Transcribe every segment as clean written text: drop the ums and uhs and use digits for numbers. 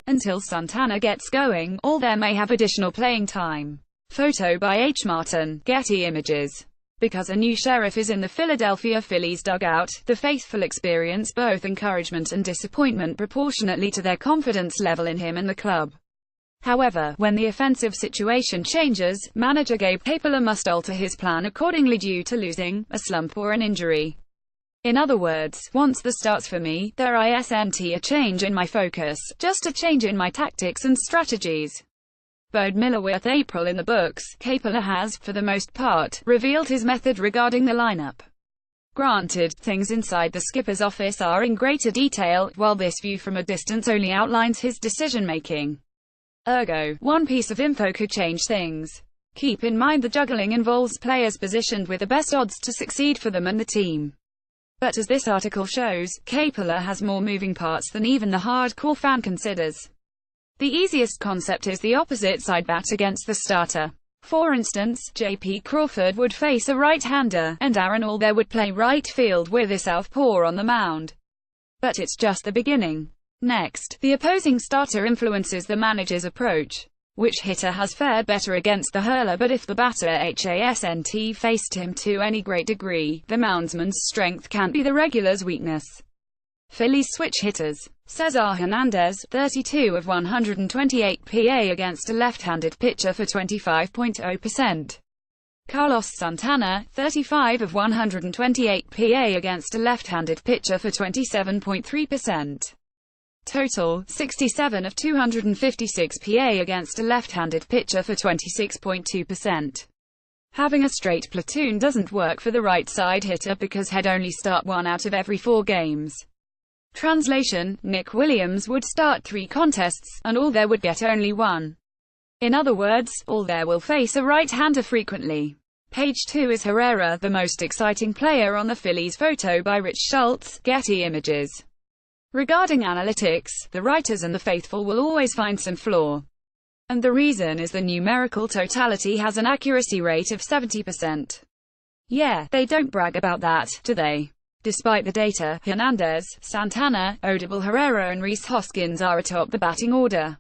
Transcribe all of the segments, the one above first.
Until Santana gets going, Older may have additional playing time. Photo by H. Martin, Getty Images. Because a new sheriff is in the Philadelphia Phillies dugout, the faithful experience both encouragement and disappointment proportionately to their confidence level in him and the club. However, when the offensive situation changes, manager Gabe Kapler must alter his plan accordingly due to losing, a slump or an injury. In other words, once the starts for me, there isn't a change in my focus, just a change in my tactics and strategies. Bode Millerworth April. In the books, Kapler has, for the most part, revealed his method regarding the lineup. Granted, things inside the skipper's office are in greater detail, while this view from a distance only outlines his decision-making. Ergo, one piece of info could change things. Keep in mind the juggling involves players positioned with the best odds to succeed for them and the team. But as this article shows, Kapler has more moving parts than even the hardcore fan considers. The easiest concept is the opposite side bat against the starter. For instance, J.P. Crawford would face a right-hander, and Aaron Alder would play right field with a southpaw on the mound. But it's just the beginning. Next, the opposing starter influences the manager's approach. Which hitter has fared better against the hurler? But if the batter hasn't faced him to any great degree, the moundsman's strength can't be the regular's weakness. Phillies switch hitters. Cesar Hernandez, 32 of 128 PA against a left-handed pitcher for 25.0%. Carlos Santana, 35 of 128 PA against a left-handed pitcher for 27.3%. Total, 67 of 256 PA against a left-handed pitcher for 26.2%. Having a straight platoon doesn't work for the right-side hitter because he'd only start 1 out of every 4 games. Translation: Nick Williams would start 3 contests, and Alder would get only 1. In other words, Alder will face a right-hander frequently. Page 2 is Herrera, the most exciting player on the Phillies. Photo by Rich Schultz, Getty Images. Regarding analytics, the writers and the faithful will always find some flaw. And the reason is the numerical totality has an accuracy rate of 70%. Yeah, they don't brag about that, do they? Despite the data, Hernandez, Santana, Odubel Herrera and Rhys Hoskins are atop the batting order.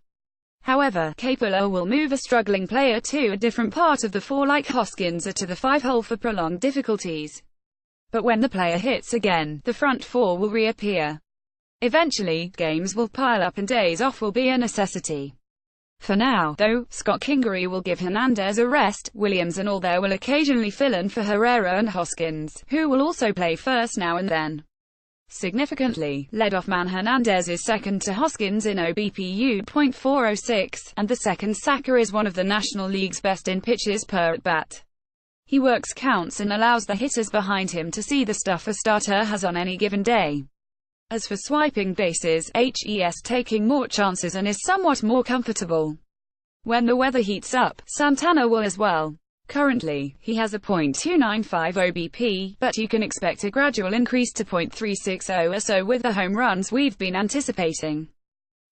However, Kapler will move a struggling player to a different part of the 4 like Hoskins are to the 5 hole for prolonged difficulties. But when the player hits again, the front 4 will reappear. Eventually, games will pile up and days off will be a necessity. For now, though, Scott Kingery will give Hernandez a rest. Williams and Alder will occasionally fill in for Herrera and Hoskins, who will also play first now and then. Significantly, leadoff man Hernandez is second to Hoskins in OBPU .406, and the second sacker is one of the National League's best in pitches per at-bat. He works counts and allows the hitters behind him to see the stuff a starter has on any given day. As for swiping bases, HES taking more chances and is somewhat more comfortable. When the weather heats up, Santana will as well. Currently, he has a .295 OBP, but you can expect a gradual increase to .360 or so with the home runs we've been anticipating.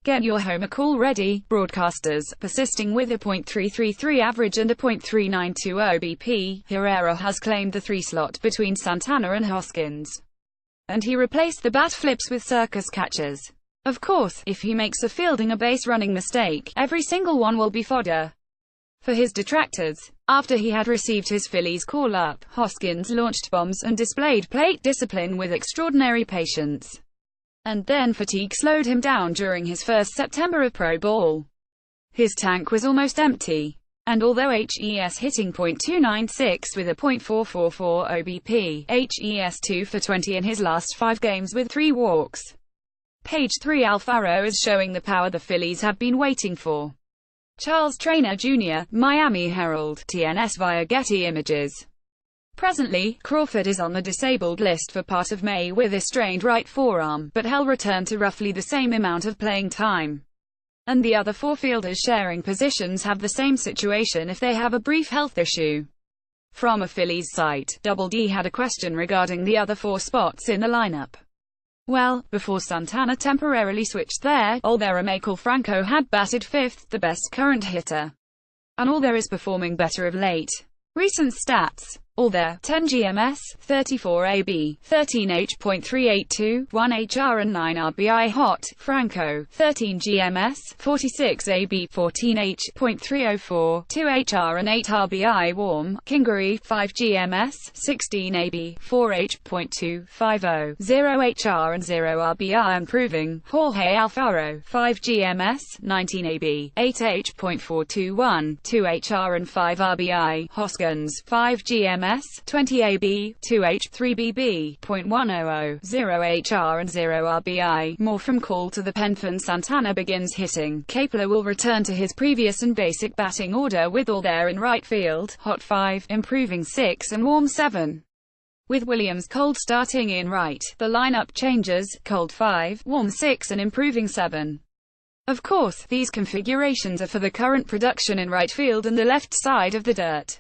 Get your homer call ready, broadcasters. Persisting with a .333 average and a .392 OBP, Herrera has claimed the 3 slot between Santana and Hoskins. And he replaced the bat flips with circus catchers. Of course, if he makes a fielding or base-running mistake, every single one will be fodder for his detractors. After he had received his Phillies call-up, Hoskins launched bombs and displayed plate discipline with extraordinary patience. And then fatigue slowed him down during his first September of pro ball. His tank was almost empty. And although HES hitting .296 with a .444 OBP, HES 2 for 20 in his last 5 games with 3 walks. Page 3 Alfaro is showing the power the Phillies have been waiting for. Charles Trainer Jr., Miami Herald, TNS via Getty Images. Presently, Crawford is on the disabled list for part of May with a strained right forearm, but he'll return to roughly the same amount of playing time. And the other 4 fielders sharing positions have the same situation if they have a brief health issue. From a Phillies site, Double D had a question regarding the other 4 spots in the lineup. Well, before Santana temporarily switched there, Older Michael Franco had batted 5th, the best current hitter. And Older is performing better of late. Recent stats. All there, 10 GMS, 34 AB, 13 H.382, 1 HR and 9 RBI. Hot, Franco, 13 GMS, 46 AB, 14 H.304, 2 HR and 8 RBI. Warm, Kingery, 5 GMS, 16 AB, 4 H.250, 0 HR and 0 RBI. Improving, Jorge Alfaro, 5 GMS, 19 AB, 8 H.421, 2 HR and 5 RBI. Hoskins, 5 GMS, 20 AB, 2 H3BB, .100, 0 HR and 0 RBI. More from call to the pen. Santana begins hitting. Kepler will return to his previous and basic batting order with all there in right field. Hot 5, improving 6 and warm 7. With Williams cold starting in right, the lineup changes, cold 5, warm 6 and improving 7. Of course, these configurations are for the current production in right field and the left side of the dirt.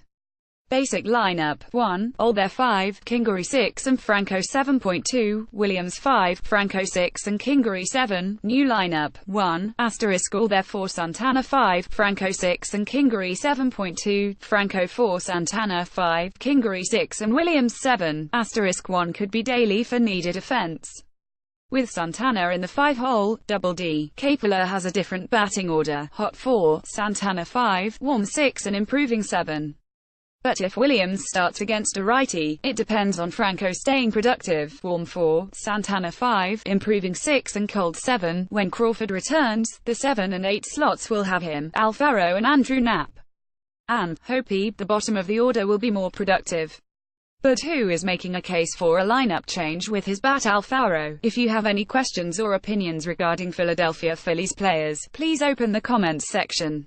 Basic lineup: 1. Older 5, Kingery 6 and Franco 7.2, Williams 5, Franco 6 and Kingery 7. New lineup: 1, * Older 4, Santana 5, Franco 6 and Kingery 7.2, Franco 4, Santana 5, Kingery 6 and Williams 7, * 1 could be daily for needed offense. With Santana in the 5-hole, double D, Kepler has a different batting order, hot 4, Santana 5, warm 6 and improving 7. But if Williams starts against a righty, it depends on Franco staying productive, warm 4, Santana 5, improving 6 and cold 7. When Crawford returns, the 7 and 8 slots will have him, Alfaro and Andrew Knapp. And, Hopi, the bottom of the order will be more productive. But who is making a case for a lineup change with his bat Alfaro? If you have any questions or opinions regarding Philadelphia Phillies players, please open the comments section.